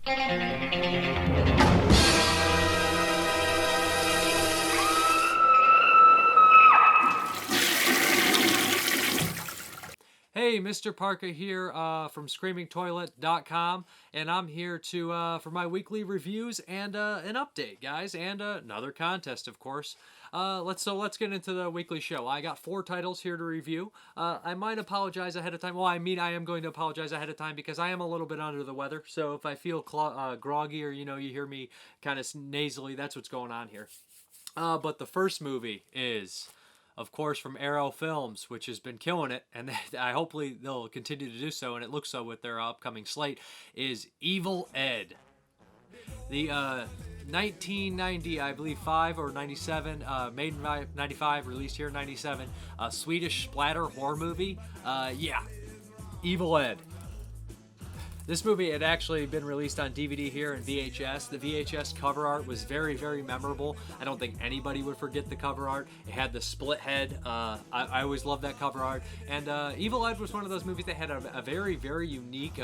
Hey, Mrparka here from ScreamingToilet.com, and I'm here to for my weekly reviews and an update, guys, and another contest, of course. Let's get into the weekly show. I got 4 titles here to review. I might apologize ahead of time. Well, I mean, I am going to apologize ahead of time because I am a little bit under the weather. So if I feel groggy or you hear me kind of nasally, that's what's going on here. But the first movie is, of course, from Arrow Films, which has been killing it, and hopefully they'll continue to do so, and it looks so with their upcoming slate, is Evil Ed. The 1990, I believe, 5 or 97, made in 95, released here in 97, Swedish splatter horror movie. Yeah, Evil Ed. This movie had actually been released on DVD here and VHS. The VHS cover art was very, very memorable. I don't think anybody would forget the cover art. It had the split head. I always loved that cover art. And Evil Ed was one of those movies that had a very, very unique,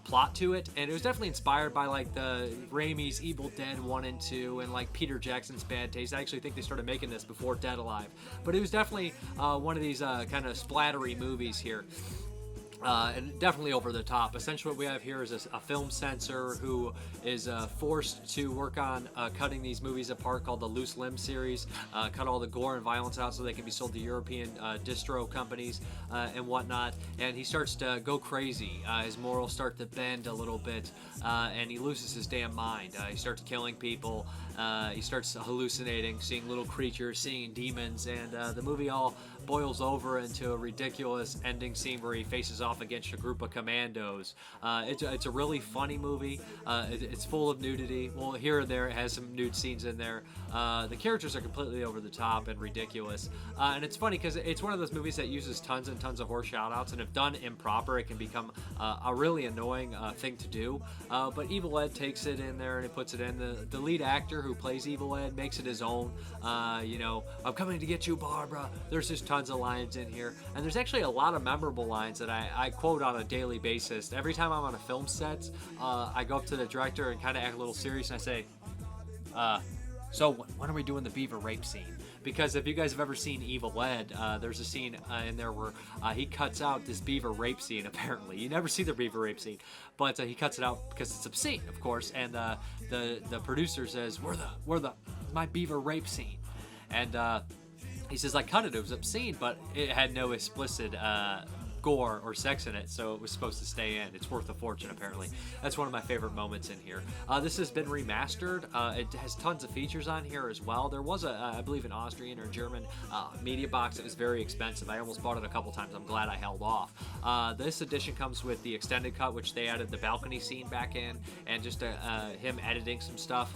plot to it. And it was definitely inspired by like the Raimi's Evil Dead 1 and 2 and like Peter Jackson's Bad Taste. I actually think they started making this before Dead Alive. But it was definitely one of these kind of splattery movies here. And definitely over the top. Essentially what we have here is a film censor who is forced to work on cutting these movies apart, called the Loose Limb series, cut all the gore and violence out so they can be sold to European distro companies and whatnot. And he starts to go crazy. His morals start to bend a little bit, and he loses his damn mind. He starts killing people. He starts hallucinating, seeing little creatures, seeing demons, and the movie all boils over into a ridiculous ending scene where he faces off against a group of commandos. It's a really funny movie. It's full of nudity. Well, here and there it has some nude scenes in there. The characters are completely over the top and ridiculous. And it's funny because it's one of those movies that uses tons and tons of horror shout-outs, and if done improper, it can become a really annoying thing to do. But Evil Ed takes it in there and it puts it in. The lead actor who plays Evil Ed makes it his own. I'm coming to get you, Barbara. There's just tons of lines in here, and there's actually a lot of memorable lines that I quote on a daily basis. Every time I'm on a film set, I go up to the director and kind of act a little serious, and I say, so when are we doing the beaver rape scene? Because if you guys have ever seen Evil Ed, there's a scene in there where he cuts out this beaver rape scene, apparently. You never see the beaver rape scene, but he cuts it out because it's obscene, of course, and the producer says, where the my beaver rape scene? And he says, I cut it, it was obscene, but it had no explicit gore or sex in it, so it was supposed to stay in. It's worth a fortune, apparently. That's one of my favorite moments in here. This has been remastered. It has tons of features on here as well. There was I believe, an Austrian or German media box that was very expensive. I almost bought it a couple times. I'm glad I held off. This edition comes with the extended cut, which they added the balcony scene back in, and just him editing some stuff.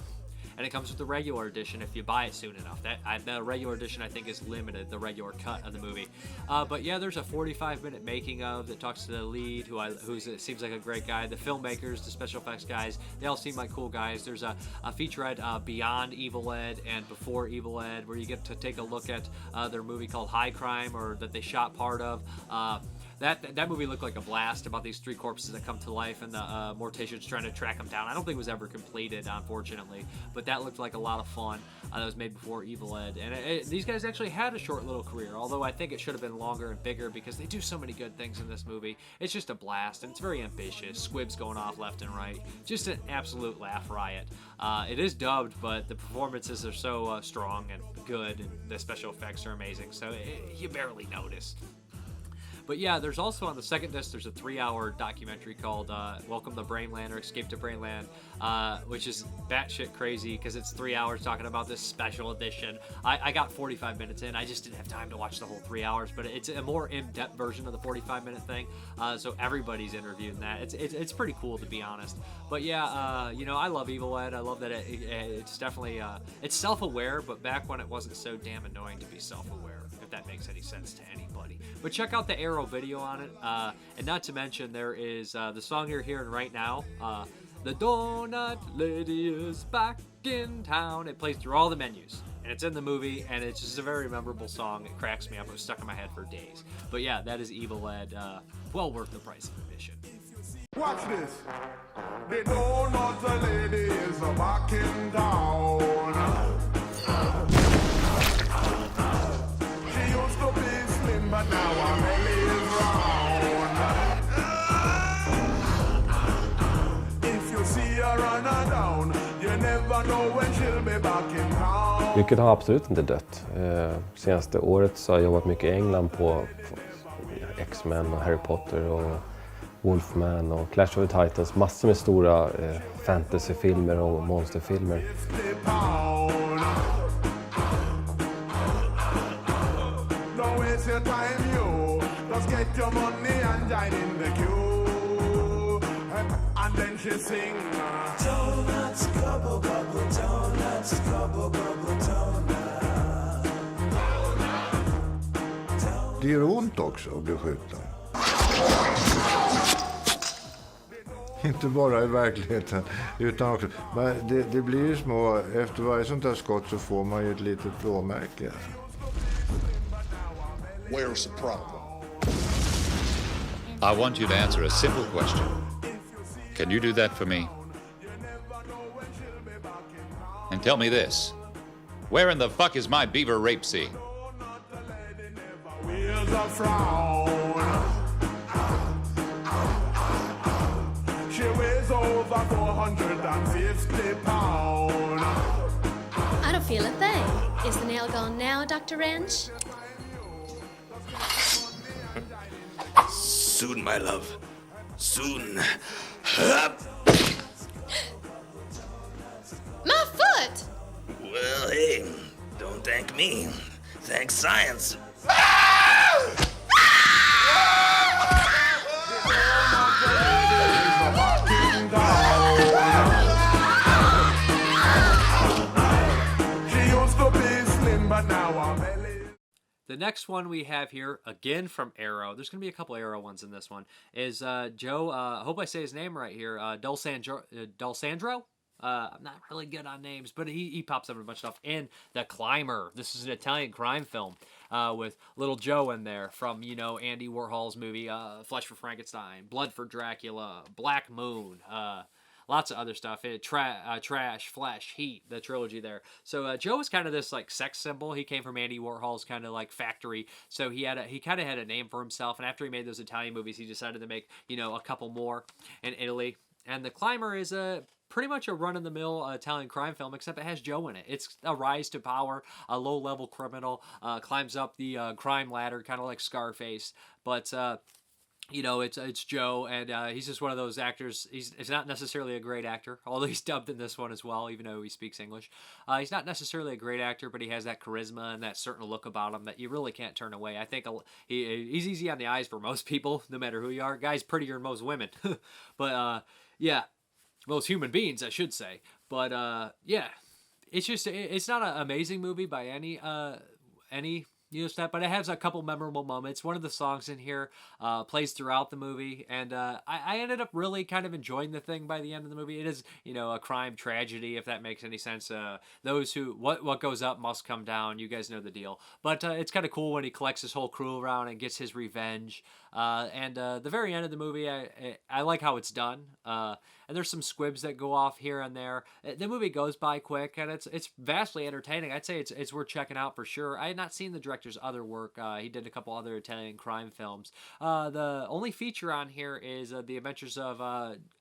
And it comes with the regular edition if you buy it soon enough. The regular edition, I think, is limited, the regular cut of the movie. But yeah, there's a 45-minute making of that talks to the lead, who seems like a great guy. The filmmakers, the special effects guys, they all seem like cool guys. There's a featurette beyond Evil Ed and before Evil Ed, where you get to take a look at their movie called High Crime, or that they shot part of. That movie looked like a blast, about these 3 corpses that come to life and the Morticians trying to track them down. I don't think it was ever completed, unfortunately, but that looked like a lot of fun. That was made before Evil Ed, and these guys actually had a short little career, although I think it should have been longer and bigger because they do so many good things in this movie. It's just a blast, and it's very ambitious. Squibs going off left and right. Just an absolute laugh riot. It is dubbed, but the performances are so strong and good, and the special effects are amazing, so you barely notice. But yeah, there's also on the second disc, there's a 3-hour documentary called Welcome to Brainland, or Escape to Brainland, which is batshit crazy because it's 3 hours talking about this special edition. I got 45 minutes in. I just didn't have time to watch the whole 3 hours, but it's a more in-depth version of the 45-minute thing. So everybody's interviewing that. It's pretty cool, to be honest. But yeah, I love Evil Ed. I love that it's definitely it's self-aware, but back when it wasn't so damn annoying to be self-aware, if that makes any sense to anybody. But check out the Arrow video on it, and not to mention there is the song you're hearing right now, The Donut Lady is back in town. It plays through all the menus. And it's in the movie, and it's just a very memorable song. It cracks me up. It was stuck in my head for days. But yeah, that is Evil Ed. Well worth the price of admission. Watch this. They know not the lady is a back in town. She used to be slim, but now her belly is round. If you see her run her down, you never know when she'll be back in town. Mycket har absolut inte dött. Senaste året så har jag jobbat mycket i England på X-Men och Harry Potter och Wolfman och Clash of the Titans. Massor med stora fantasyfilmer och monsterfilmer. And then she sing Donuts, gobble, gobble, donuts, gobble, gobble, donuts. Det gör ont också att bli skjuten. Inte bara i verkligheten, utan också. Men det blir ju små, efter varje sånt där skott så får man ju ett litet blåmärke. Where's the problem? I want you to answer a simple question. Can you do that for me? And tell me this. Where in the fuck is my beaver rape scene? She weighs over 450 pounds. I don't feel a thing. Is the nail gone now, Dr. Wrench? Soon, my love. Soon. My foot! Well, hey, don't thank me. Thank science. The next one we have here, again from Arrow, there's going to be a couple Arrow ones in this one, is Joe, I hope I say his name right here, Dalsandro? I'm not really good on names, but he pops up in a bunch of stuff. In The Climber, this is an Italian crime film with Little Joe in there from, you know, Andy Warhol's movie, Flesh for Frankenstein, Blood for Dracula, Black Moon, lots of other stuff. Trash, Flesh, Heat, the trilogy there. So Joe was kind of this like sex symbol. He came from Andy Warhol's kind of like factory. So he kind of had a name for himself. And after he made those Italian movies, he decided to make, you know, a couple more in Italy. And The Climber is pretty much a run-of-the-mill Italian crime film, except it has Joe in it. It's a rise to power, a low-level criminal, climbs up the crime ladder, kind of like Scarface. But you know, it's Joe, and he's just one of those actors. He's not necessarily a great actor, although he's dubbed in this one as well, even though he speaks English. He's not necessarily a great actor, but he has that charisma and that certain look about him that you really can't turn away. I think he's easy on the eyes for most people, no matter who you are. Guy's prettier than most women. But, yeah, most human beings, I should say. But, yeah, it's not an amazing movie by any step, but it has a couple memorable moments. One of the songs in here plays throughout the movie, and I ended up really kind of enjoying the thing by the end of the movie. It is, you know, a crime tragedy, if that makes any sense. Those who what goes up must come down. You guys know the deal. But it's kind of cool when he collects his whole crew around and gets his revenge. And the very end of the movie, I like how it's done. And there's some squibs that go off here and there. The movie goes by quick, and it's vastly entertaining. I'd say it's worth checking out for sure. I had not seen the director's other work. He did a couple other Italian crime films. The only feature on here is The Adventures of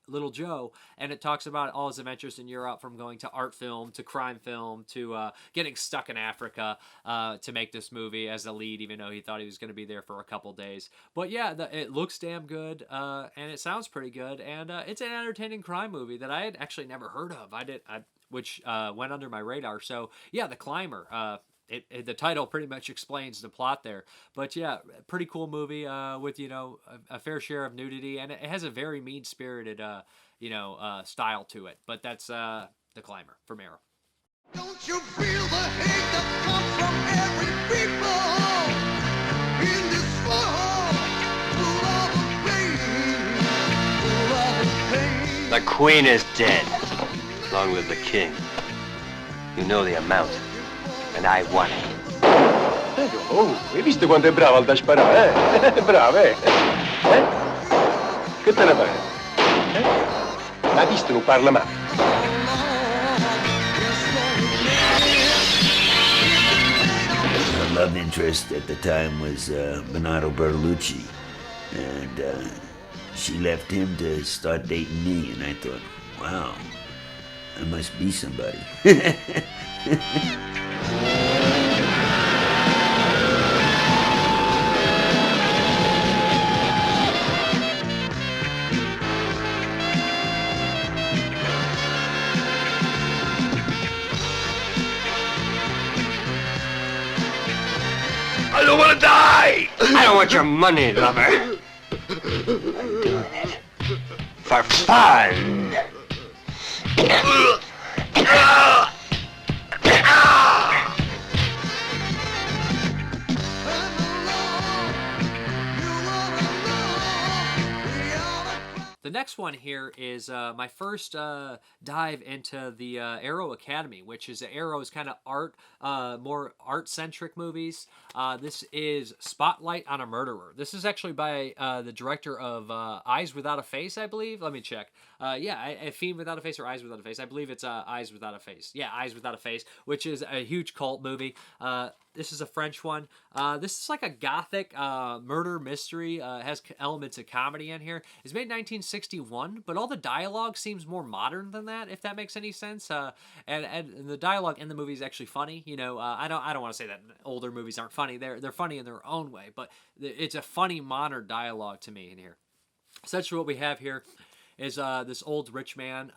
Little Joe, and it talks about all his adventures in Europe, from going to art film to crime film to getting stuck in Africa to make this movie as the lead, even though he thought he was going to be there for a couple days. But yeah, it looks damn good, and it sounds pretty good, and it's an entertaining crime movie that I had actually never heard of. Which went under my radar. So yeah, The Climber. The title pretty much explains the plot there. But yeah, pretty cool movie with, you know, a fair share of nudity, and it has a very mean-spirited, style to it. But that's The Climber from Arrow. Don't you feel the hate that comes from every people in this world? Full of pain, full of pain. The Queen is dead. Long live the King. You know the amount, and I want it. Oh, hai visto quanto è bravo al da sparare, eh? Bravo, eh? Che te ne pare? L'ha visto, non parla mai. Her love interest at the time was Bernardo Bertolucci, and she left him to start dating me, and I thought, wow, I must be somebody. I don't want to die! I don't want your money, lover. I'm doing it for fun. The next one here is my first dive into the Arrow Academy, which is Arrow's kind of art, more art-centric movies. This is Spotlight on a Murderer. This is actually by the director of Eyes Without a Face, I believe. Let me check. Yeah, A Fiend Without a Face or Eyes Without a Face. I believe it's Eyes Without a Face. Yeah, Eyes Without a Face, which is a huge cult movie. This is a French one. This is like a gothic murder mystery. Has elements of comedy in here. It's made in 1961, but all the dialogue seems more modern than that, if that makes any sense. And the dialogue in the movie is actually funny. You know, I don't want to say that older movies aren't funny. They're funny in their own way, but it's a funny modern dialogue to me in here. Essentially, what we have here is this old rich man.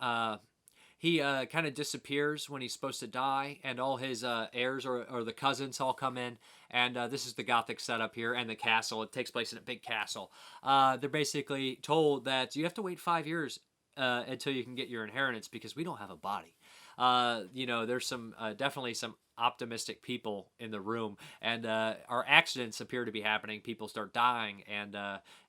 He kind of disappears when he's supposed to die, and all his heirs or the cousins all come in, and this is the gothic setup here, and the castle. It takes place in a big castle. They're basically told that you have to wait 5 years until you can get your inheritance because we don't have a body. You know, there's some definitely some optimistic people in the room, and our accidents appear to be happening. People start dying, and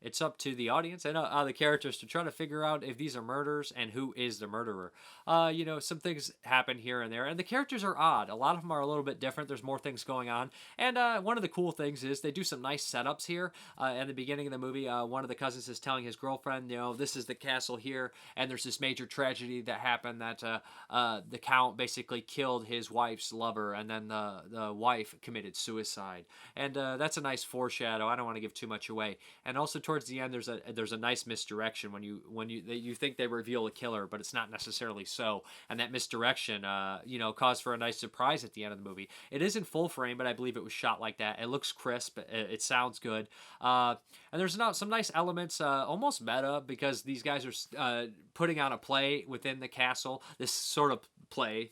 it's up to the audience and the characters to try to figure out if these are murders and who is the murderer. You know, some things happen here and there, and the characters are odd. A lot of them are a little bit different. There's more things going on, and one of the cool things is they do some nice setups here. In the beginning of the movie, one of the cousins is telling his girlfriend, you know, this is the castle here, and there's this major tragedy that happened that the count basically killed his wife's lover, and then the wife committed suicide, and that's a nice foreshadow. I don't want to give too much away. And also towards the end, there's a nice misdirection when you think they reveal a killer, but it's not necessarily so. And that misdirection, you know, caused for a nice surprise at the end of the movie. It is in full frame, but I believe it was shot like that. It looks crisp. It sounds good. And there's some nice elements, almost meta, because these guys are putting on a play within the castle. This sort of play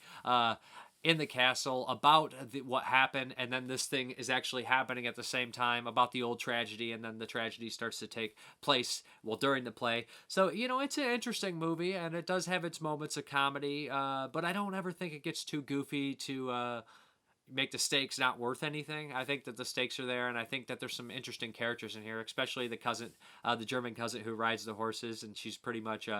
in the castle about what happened, and then this thing is actually happening at the same time about the old tragedy, and then the tragedy starts to take place during the play. So, you know, it's an interesting movie, and it does have its moments of comedy, but I don't ever think it gets too goofy to make the stakes not worth anything. I think that the stakes are there, and I think that there's some interesting characters in here, especially the cousin, the German cousin who rides the horses, and she's pretty much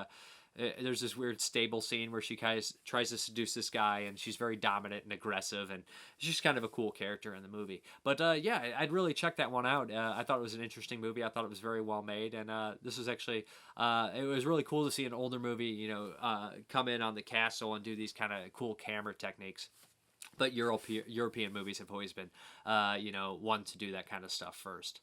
there's this weird stable scene where she kind of tries to seduce this guy, and she's very dominant and aggressive, and she's kind of a cool character in the movie. But yeah, I'd really check that one out. I thought it was an interesting movie. I thought it was very well made, and this was actually it was really cool to see an older movie, you know, come in on the castle and do these kind of cool camera techniques. But European movies have always been, you know, one to do that kind of stuff first.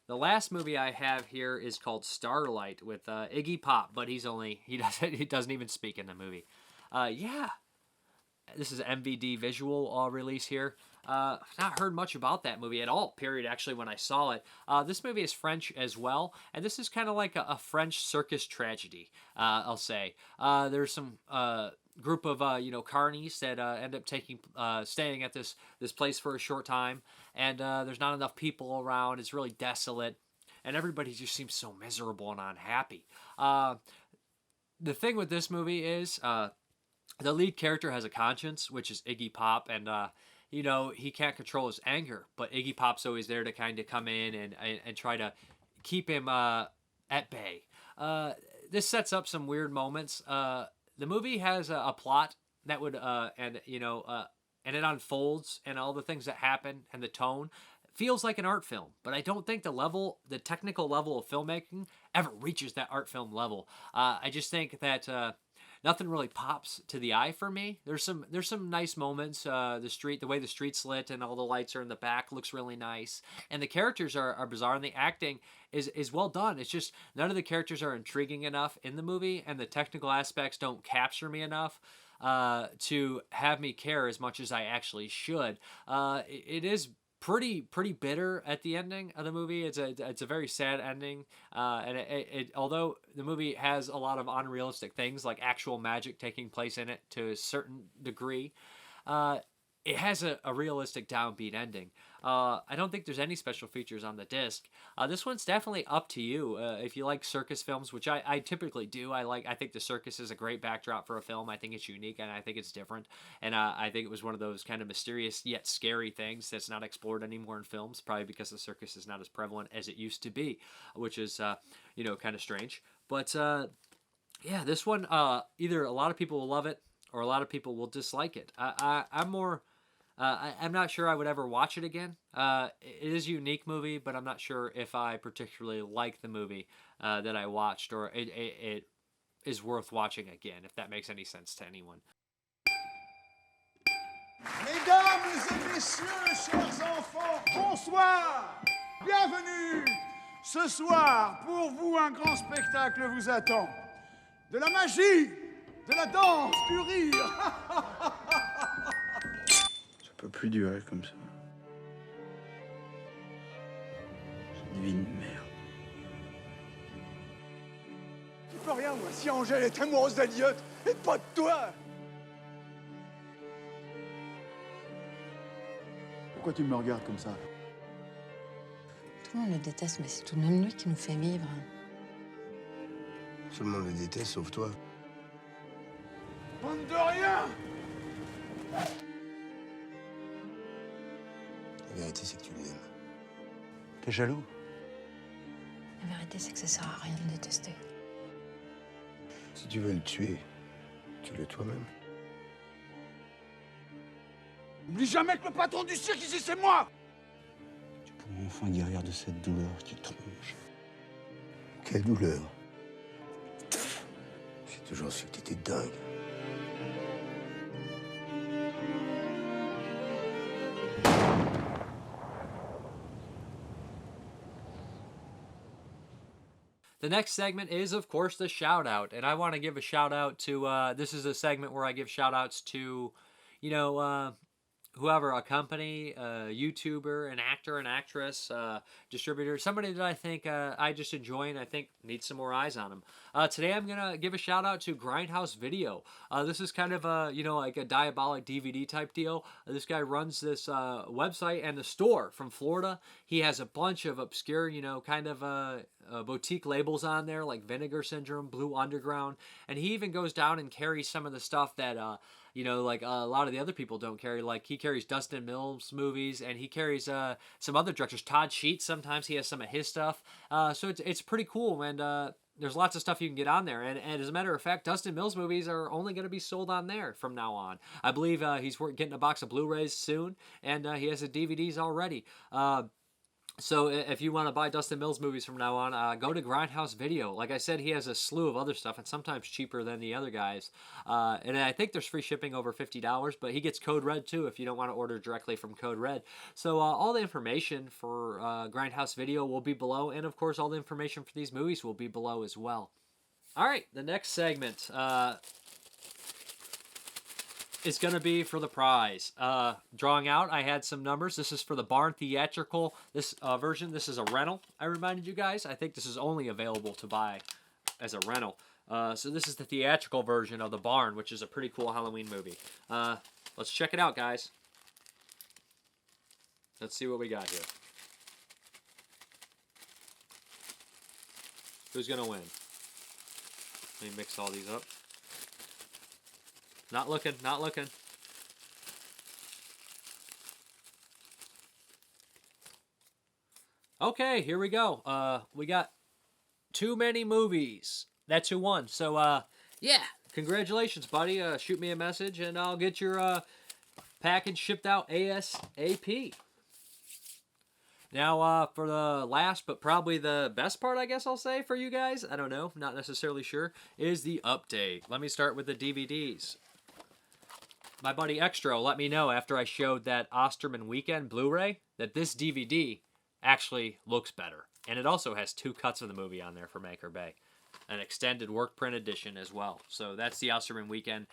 The last movie I have here is called Starlight with Iggy Pop, but he doesn't even speak in the movie. Yeah, this is MVD visual release here. Not heard much about that movie at all, period, actually, when I saw it. This movie is French as well, and this is kind of like a French circus tragedy, I'll say. There's some group of carnies that end up staying at this place for a short time, and there's not enough people around. It's really desolate, and everybody just seems so miserable and unhappy. The thing with this movie is the lead character has a conscience, which is Iggy Pop, and he can't control his anger, but Iggy Pop's always there to kind of come in and try to keep him at bay. This sets up some weird moments. The movie has a plot that would and it unfolds, and all the things that happen and the tone feels like an art film, but I don't think the technical level of filmmaking ever reaches that art film level. I just think that nothing really pops to the eye for me. There's some nice moments. The way the street's lit and all the lights are in the back looks really nice, and the characters are bizarre, and the acting is well done. It's just none of the characters are intriguing enough in the movie, and the technical aspects don't capture me enough to have me care as much as I actually should. It is pretty bitter at the ending of the movie. It's a very sad ending, and it although the movie has a lot of unrealistic things like actual magic taking place in it to a certain degree, it has a realistic downbeat ending. I don't think there's any special features on the disc. This one's definitely up to you. If you like circus films, which I typically do, I think the circus is a great backdrop for a film. I think it's unique, and I think it's different. And I think it was one of those kind of mysterious yet scary things that's not explored anymore in films, probably because the circus is not as prevalent as it used to be, which is, kind of strange. But, yeah, this one, either a lot of people will love it or a lot of people will dislike it. I'm more... I'm not sure I would ever watch it again. It is a unique movie, but I'm not sure if I particularly like the movie that I watched, or it is worth watching again, if that makes any sense to anyone. Mesdames et messieurs, chers enfants, bonsoir! Bienvenue! Ce soir, pour vous, un grand spectacle vous attend. De la magie, de la danse, du rire. Ça peut plus durer comme ça. Cette vie de merde. Tu peux rien, moi, si Angèle est amoureuse d'Eliott et pas de toi! Pourquoi tu me regardes comme ça? Tout le monde le déteste, mais c'est tout de même lui qui nous fait vivre. Tout le monde le déteste, sauf toi. Bande de rien! La vérité, c'est que tu l'aimes. T'es jaloux? La vérité, c'est que ça sert à rien de détester. Si tu veux le tuer, tue-le toi-même. N'oublie jamais que le patron du cirque ici, c'est moi! Tu pourras enfin guérir de cette douleur qui te ronge. Quelle douleur? J'ai toujours su que t'étais dingue. The next segment is, of course, the shout out. And I want to give a shout out to, this is a segment where I give shout outs to, whoever, a company, a YouTuber, an actor, an actress, distributor, somebody that I think I just enjoy and I think needs some more eyes on them. Today I'm going to give a shout out to Grindhouse Video. This is kind of a, like a diabolic DVD type deal. This guy runs this website and the store from Florida. He has a bunch of obscure, kind of boutique labels on there like Vinegar Syndrome, Blue Underground, and he even goes down and carries some of the stuff that like a lot of the other people don't carry. Like he carries Dustin Mills movies, and he carries some other directors. Todd Sheets, sometimes he has some of his stuff. So it's pretty cool, and there's lots of stuff you can get on there. And as a matter of fact, Dustin Mills movies are only going to be sold on there from now on. I believe he's getting a box of Blu-rays soon, and he has the DVDs already. So if you want to buy Dustin Mills movies from now on, go to Grindhouse Video. Like I said, he has a slew of other stuff, and sometimes cheaper than the other guys. And I think there's free shipping over $50, but he gets Code Red too if you don't want to order directly from Code Red. So all the information for Grindhouse Video will be below, and of course all the information for these movies will be below as well. All right, the next segment is going to be for the prize. Drawing out, I had some numbers. This is for the Barn Theatrical version. This is a rental, I reminded you guys. I think this is only available to buy as a rental. So this is the theatrical version of The Barn, which is a pretty cool Halloween movie. Let's check it out, guys. Let's see what we got here. Who's going to win? Let me mix all these up. Not looking, not looking. Okay, here we go. We got Too Many Movies. That's who won. So, yeah, congratulations, buddy. Shoot me a message, and I'll get your package shipped out ASAP. Now, for the last, but probably the best part, I guess I'll say, for you guys, I don't know, not necessarily sure, is the update. Let me start with the DVDs. My buddy Extra let me know after I showed that Osterman Weekend Blu-ray that this DVD actually looks better. And it also has 2 cuts of the movie on there for Maker Bay. An extended work print edition as well. So that's the Osterman Weekend.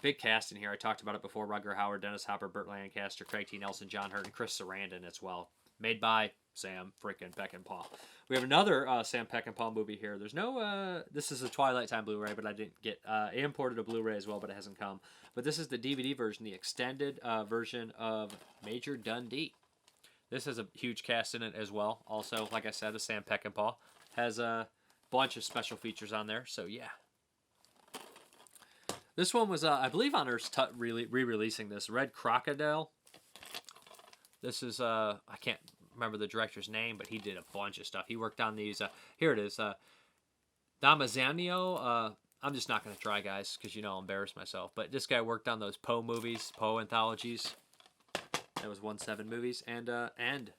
Big cast in here. I talked about it before. Rutger Hauer, Dennis Hopper, Burt Lancaster, Craig T. Nelson, John Hurt, and Chris Sarandon as well. Made by Sam frickin' Peckinpah. We have another Sam Peckinpah movie here. There's no... this is a Twilight Time Blu-ray, but I didn't get... I imported a Blu-ray as well, but it hasn't come. But this is the DVD version, the extended version of Major Dundee. This has a huge cast in it as well. Also, like I said, the Sam Peckinpah has a bunch of special features on there. So, yeah. This one was, I believe, on Earth's re-releasing this. Red Krokodil. This is, I can't remember the director's name, but he did a bunch of stuff. He worked on these. Here it is. Damasceno. I'm just not going to try, guys, because, I'll embarrass myself. But this guy worked on those Poe movies, Poe anthologies. That was 1/7 movies. And E.N.D.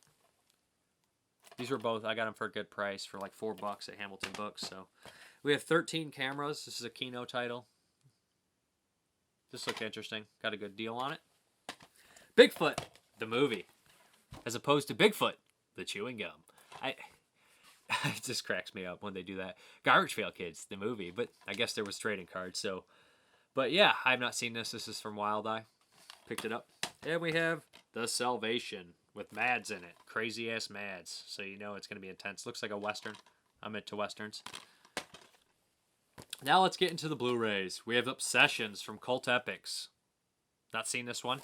These were both, I got them for a good price for like $4 at Hamilton Books. So we have 13 cameras. This is a Kino title. This looked interesting. Got a good deal on it. Bigfoot, the movie. As opposed to Bigfoot, the chewing gum. It just cracks me up when they do that. Garbage Pail Kids, the movie. But I guess there was trading cards. So, but yeah, I have not seen this. This is from Wild Eye. Picked it up. And we have The Salvation with Mads in it. Crazy ass Mads. So you know it's going to be intense. Looks like a Western. I'm into Westerns. Now let's get into the Blu-rays. We have Obsessions from Cult Epics. Not seen this one.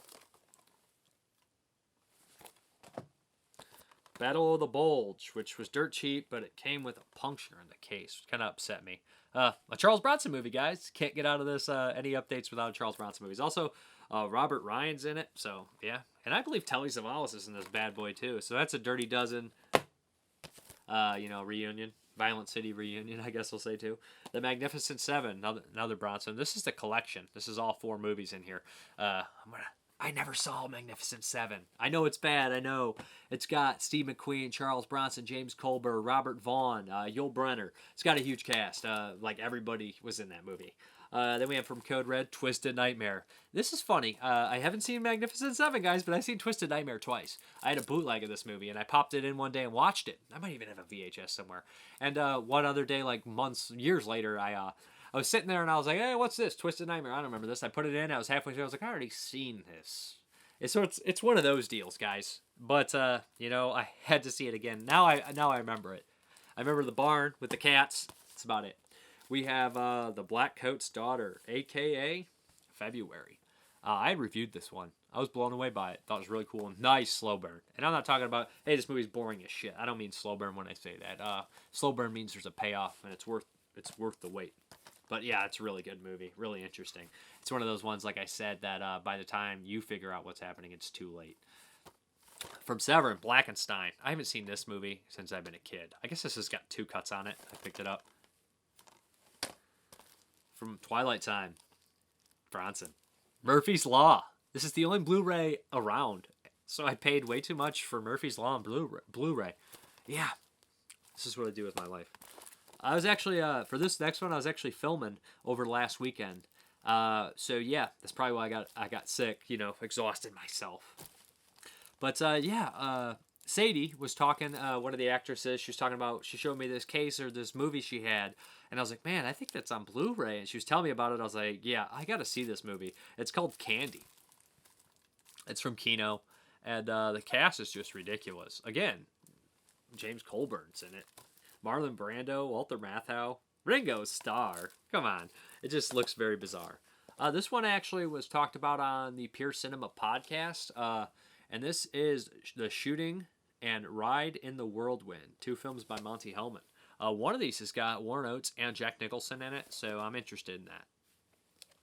Battle of the Bulge, which was dirt cheap, but it came with a puncture in the case, which kind of upset me. A Charles Bronson movie, guys. Can't get out of this any updates without a Charles Bronson movies. Also, Robert Ryan's in it, so yeah. And I believe Telly Savalas is in this bad boy too. So that's a Dirty Dozen, reunion. Violent City reunion, I guess we'll say too. The Magnificent Seven, another Bronson. This is the collection. This is all 4 movies in here. I never saw Magnificent Seven. I know it's bad. I know it's got Steve McQueen, Charles Bronson, James Colbert, Robert Vaughn, Yul Brynner. It's got a huge cast. Like everybody was in that movie. Then we have from Code Red, Twisted Nightmare. This is funny. I haven't seen Magnificent Seven, guys, but I've seen Twisted Nightmare twice. I had a bootleg of this movie, and I popped it in one day and watched it. I might even have a VHS somewhere. And one other day, like years later, I was sitting there, and I was like, hey, what's this? Twisted Nightmare. I don't remember this. I put it in. I was halfway through. I was like, I already seen this. It's one of those deals, guys. But, I had to see it again. Now I remember it. I remember the barn with the cats. That's about it. We have the Blackcoat's Daughter, a.k.a. February. I reviewed this one. I was blown away by it. Thought it was really cool. Nice slow burn. And I'm not talking about, hey, this movie's boring as shit. I don't mean slow burn when I say that. Slow burn means there's a payoff, and it's worth the wait. But yeah, it's a really good movie. Really interesting. It's one of those ones, like I said, that by the time you figure out what's happening, it's too late. From Severin, Blackenstein. I haven't seen this movie since I've been a kid. I guess this has got 2 cuts on it. I picked it up. From Twilight Time, Bronson. Murphy's Law. This is the only Blu-ray around, so I paid way too much for Murphy's Law on Blu-ray. Yeah, this is what I do with my life. I was actually, for this next one, I was actually filming over last weekend. So yeah, that's probably why I got sick, exhausted myself. But Sadie was talking, one of the actresses, she showed me this case or this movie she had, and I was like, man, I think that's on Blu-ray, and she was telling me about it. I was like, yeah, I gotta see this movie. It's called Candy. It's from Kino, and the cast is just ridiculous. Again, James Colburn's in it. Marlon Brando, Walter Matthau, Ringo Starr. Come on. It just looks very bizarre. This one actually was talked about on the Pure Cinema podcast. And this is The Shooting and Ride in the Whirlwind. 2 films by Monty Hellman. One of these has got Warren Oates and Jack Nicholson in it, so I'm interested in that.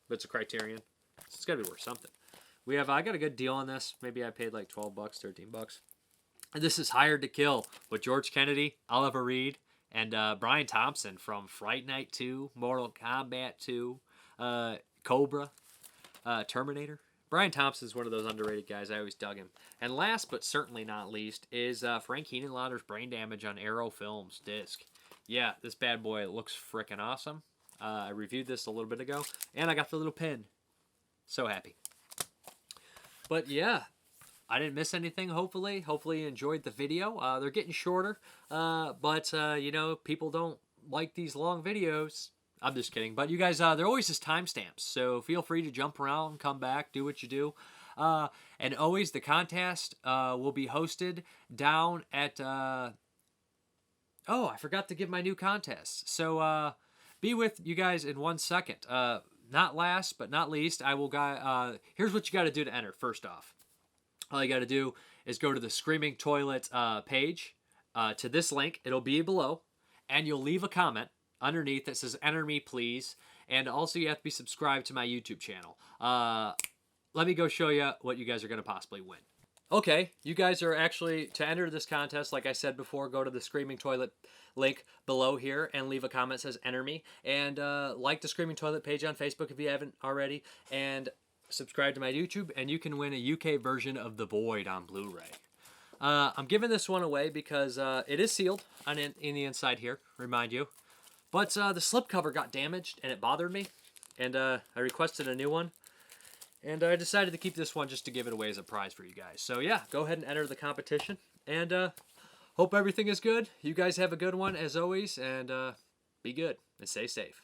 But it's a Criterion. So it's got to be worth something. I got a good deal on this. Maybe I paid like $12, $13. And this is Hired to Kill with George Kennedy, Oliver Reed, and Brian Thompson from Fright Night 2, Mortal Kombat 2, Cobra, Terminator. Brian Thompson's one of those underrated guys. I always dug him. And last but certainly not least is Frank Henenlotter's Brain Damage on Arrow Films disc. Yeah, this bad boy looks frickin' awesome. I reviewed this a little bit ago, and I got the little pin. So happy. But yeah, I didn't miss anything, hopefully. Hopefully you enjoyed the video. They're getting shorter, but, you know, people don't like these long videos. I'm just kidding. But you guys, they're always just timestamps, so feel free to jump around, come back, do what you do. And always the contest will be hosted down at... Oh, I forgot to give my new contest. So be with you guys in 1 second. Not last, but not least, I will here's what you got to do to enter, first off. All you got to do is go to the Screaming Toilet page, to this link. It'll be below, and you'll leave a comment underneath that says, enter me, please. And also, you have to be subscribed to my YouTube channel. Let me go show you what you guys are going to possibly win. Okay, you guys are actually, to enter this contest, like I said before, go to the Screaming Toilet link below here and leave a comment that says enter me. And like the Screaming Toilet page on Facebook if you haven't already. And subscribe to my YouTube, and you can win a UK version of The Void on Blu-ray. I'm giving this one away because it is sealed in the inside here, remind you. But the slipcover got damaged, and it bothered me. And I requested a new one. And I decided to keep this one just to give it away as a prize for you guys. So yeah, go ahead and enter the competition. And hope everything is good. You guys have a good one as always. And be good and stay safe.